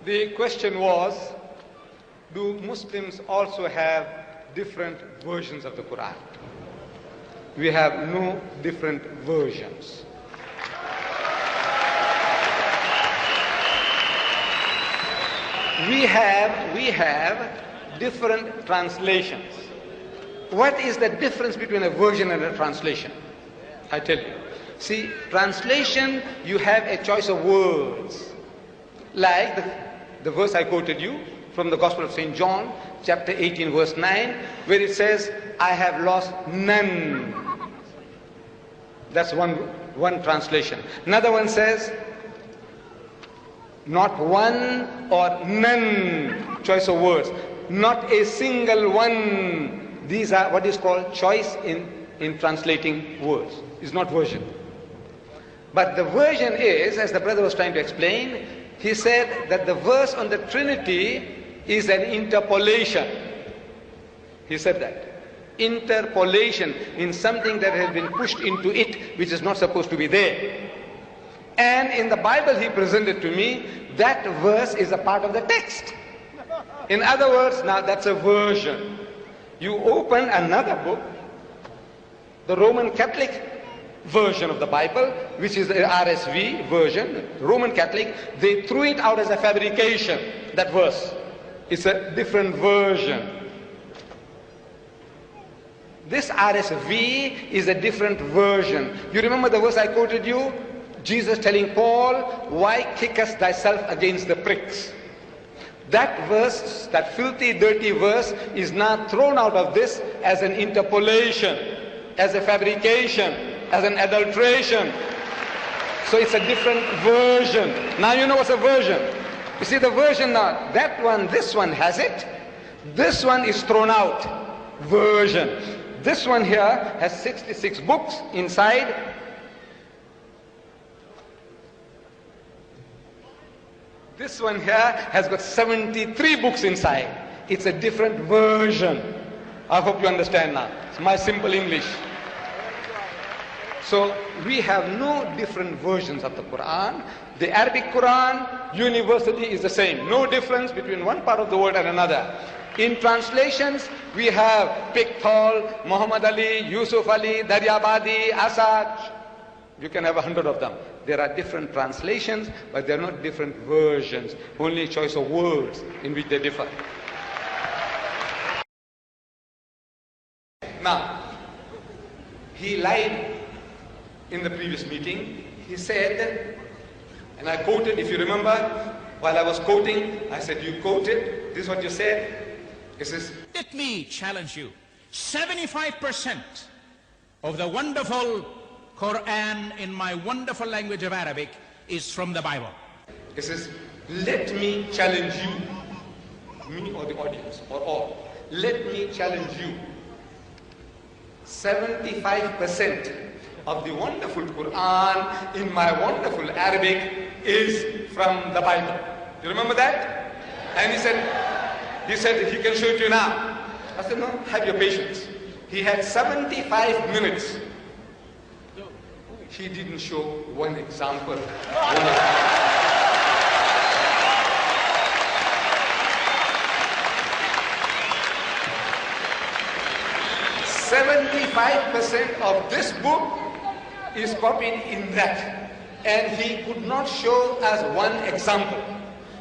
The question was, do Muslims also have different versions of the Quran? We have no different versions. We have different translations. What is the difference between a version and a translation? I tell you. See, translation, you have a choice of words. Like the verse I quoted you from the Gospel of St. John, chapter 18, verse 9, where it says, I have lost none. That's one translation. Another one says, not one or none. Choice of words. Not a single one. These are what is called choice in translating words. It's not version. But the version is, as the brother was trying to explain, he said that the verse on the Trinity is an interpolation. He said that. Interpolation in something that has been pushed into it, which is not supposed to be there. And in the Bible he presented to me, that verse is a part of the text. In other words, now that's a version. You open another book, the Roman Catholic version of the Bible, which is the RSV version, Roman Catholic, they threw it out as a fabrication, that verse. It's a different version. This RSV is a different version. You remember the verse I quoted you? Jesus telling Paul, why kickest thyself against the pricks? That verse, that filthy, dirty verse, is now thrown out of this as an interpolation, as a fabrication, as an adulteration. So it's a different version. Now you know what's a version. You see the version now, that one, this one has it. This one is thrown out. Version. This one here has 66 books inside. This one here has got 73 books inside. It's a different version. I hope you understand now. It's my simple English. So we have no different versions of the Quran. The Arabic Quran universally is the same. No difference between one part of the world and another. In translations, we have Pickthall, Muhammad Ali, Yusuf Ali, Daryabadi, Asad. You can have 100 of them. There are different translations, but they are not different versions. Only choice of words in which they differ. Now, he lied in the previous meeting. He said, and I quoted, if you remember, while I was quoting, I said, you quoted, this is what you said. It says, let me challenge you. 75% of the wonderful Quran in my wonderful language of Arabic is from the Bible. It says, let me challenge you, me or the audience, or all. Let me challenge you. 75% of the wonderful Quran in my wonderful Arabic is from the Bible. You remember that? And he said he can show it to you now. I said, no, have your patience. He had 75 minutes. He didn't show one example. 75% of this book is copied in that. And he could not show us one example.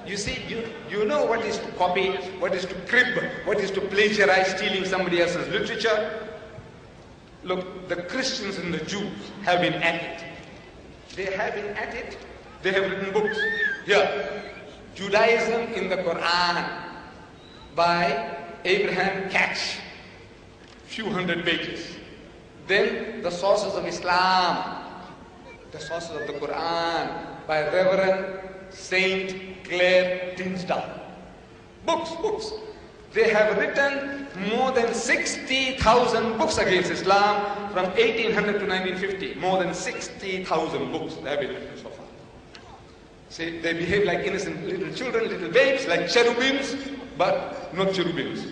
You see, you know what is to copy, what is to crib, what is to plagiarize, stealing somebody else's literature. Look, the Christians and the Jews have been at it. They have been at it. They have written books. Here, Judaism in the Quran by Abraham Catch, few hundred pages. Then the sources of Islam, the sources of the Quran by Reverend Saint Clare Tinsdale. Books. They have written more than 60,000 books against Islam from 1800 to 1950. More than 60,000 books they have been written so far. See, they behave like innocent little children, little babes, like cherubims, but not cherubims.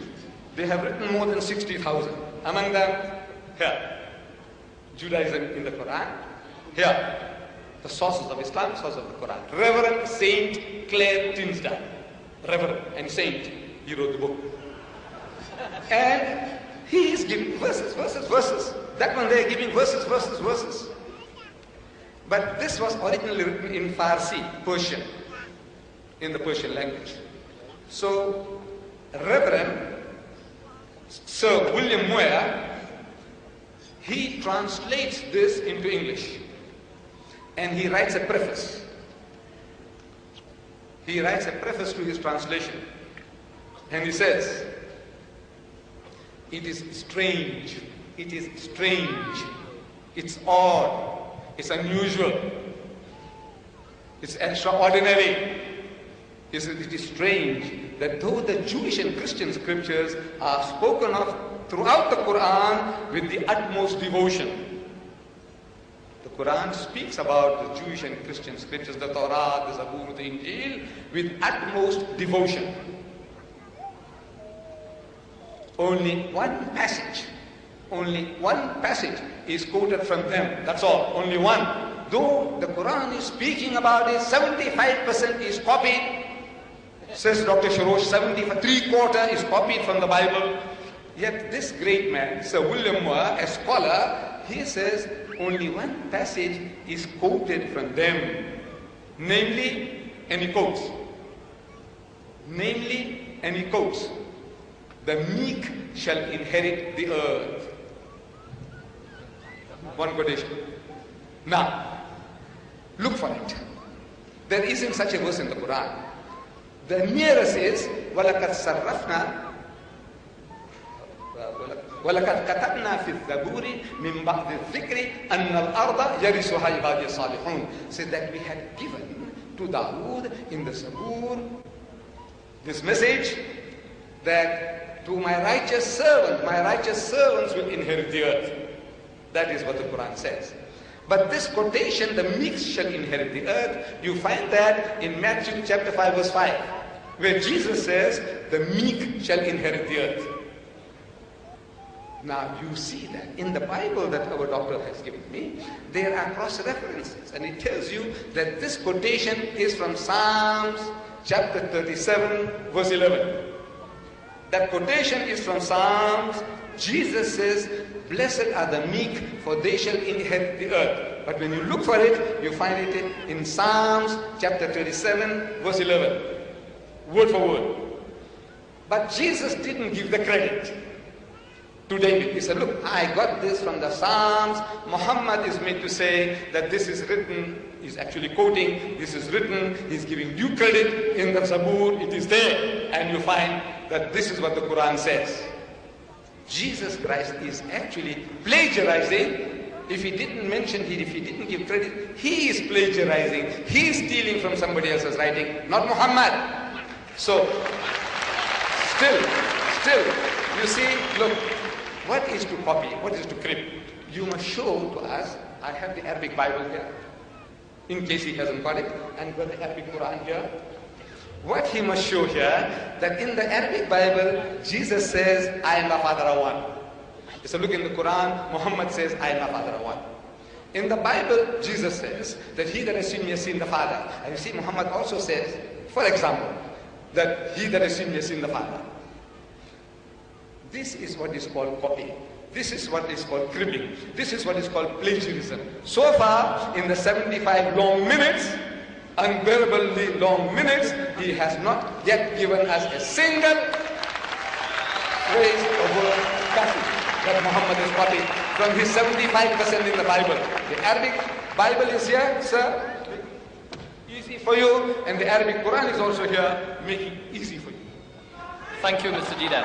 They have written more than 60,000. Among them, here, Judaism in the Quran. Here, the sources of Islam, sources of the Quran. Reverend Saint Clare Tinsdale. reverend and saint. He wrote the book. And he is giving verses. That one they are giving verses. But this was originally written in Farsi, Persian, in the Persian language. So, Reverend Sir William Moyer, he translates this into English. And he writes a preface. He writes a preface to his translation. And he says, it is strange, it's odd, it's unusual, it's extraordinary. It is strange that though the Jewish and Christian scriptures are spoken of throughout the Quran with the utmost devotion. The Quran speaks about the Jewish and Christian scriptures, the Torah, the Zabur, the Injil, with utmost devotion. Only one passage is quoted from them. That's all, only one. Though the Quran is speaking about it, 75% is copied. Says Dr. Sharosh, 3/4 is copied from the Bible. Yet this great man, Sir William Moore, a scholar, he says only one passage is quoted from them. Namely, and he quotes, the meek shall inherit the earth. One quotation. Now, look for it. There isn't such a verse in the Quran. The nearest is وَلَقَدْ صَرَّفْنَا وَلَقَدْ كَتَبْنَا فِي الزَّبُورِ مِنْ بَعْدِ الذِّكْرِ أَنَّ الْأَرْضَ يَرِثُهَا عِبَادِيَ الصَّالِحُونَ. Said that we had given to Dawood in the Zabur this message that to my righteous servants will inherit the earth. That is what the Quran says. But this quotation, the meek shall inherit the earth, you find that in Matthew chapter 5 verse 5, where Jesus says, the meek shall inherit the earth. Now you see that in the Bible that our doctor has given me, there are cross-references, and it tells you that this quotation is from Psalms chapter 37 verse 11. That quotation is from Psalms. Jesus says, blessed are the meek, for they shall inherit the earth. But when you look for it, you find it in Psalms chapter 37 verse 11. Word for word. But Jesus didn't give the credit to David. He said, look, I got this from the Psalms. Muhammad is made to say that this is written. He's actually quoting, this is written. He's giving due credit in the Zabur. It is there. And you find that this is what the Quran says. Jesus Christ is actually plagiarizing. If he didn't mention it, if he didn't give credit, he is plagiarizing. He is stealing from somebody else's writing, not Muhammad. So, still, you see, look, what is to copy? What is to crib? You must show to us. I have the Arabic Bible here, in case he hasn't got it, and got the Arabic Quran here. What he must show here, that in the Arabic Bible, Jesus says, I am the Father of one. So look in the Quran, Muhammad says, I am the Father of one. In the Bible, Jesus says that he that has seen me has seen the Father. And you see, Muhammad also says, for example, that he that has seen me has seen the Father. This is what is called copying. This is what is called cribbing. This is what is called plagiarism. So far, in the 75 long minutes, unbearably long minutes, he has not yet given us a single phrase or word passage that Muhammad is copied from his 75% in the Bible. The Arabic Bible is here, sir, easy for you, and the Arabic Quran is also here, making it easy for you. Thank you, Mr. Deedat.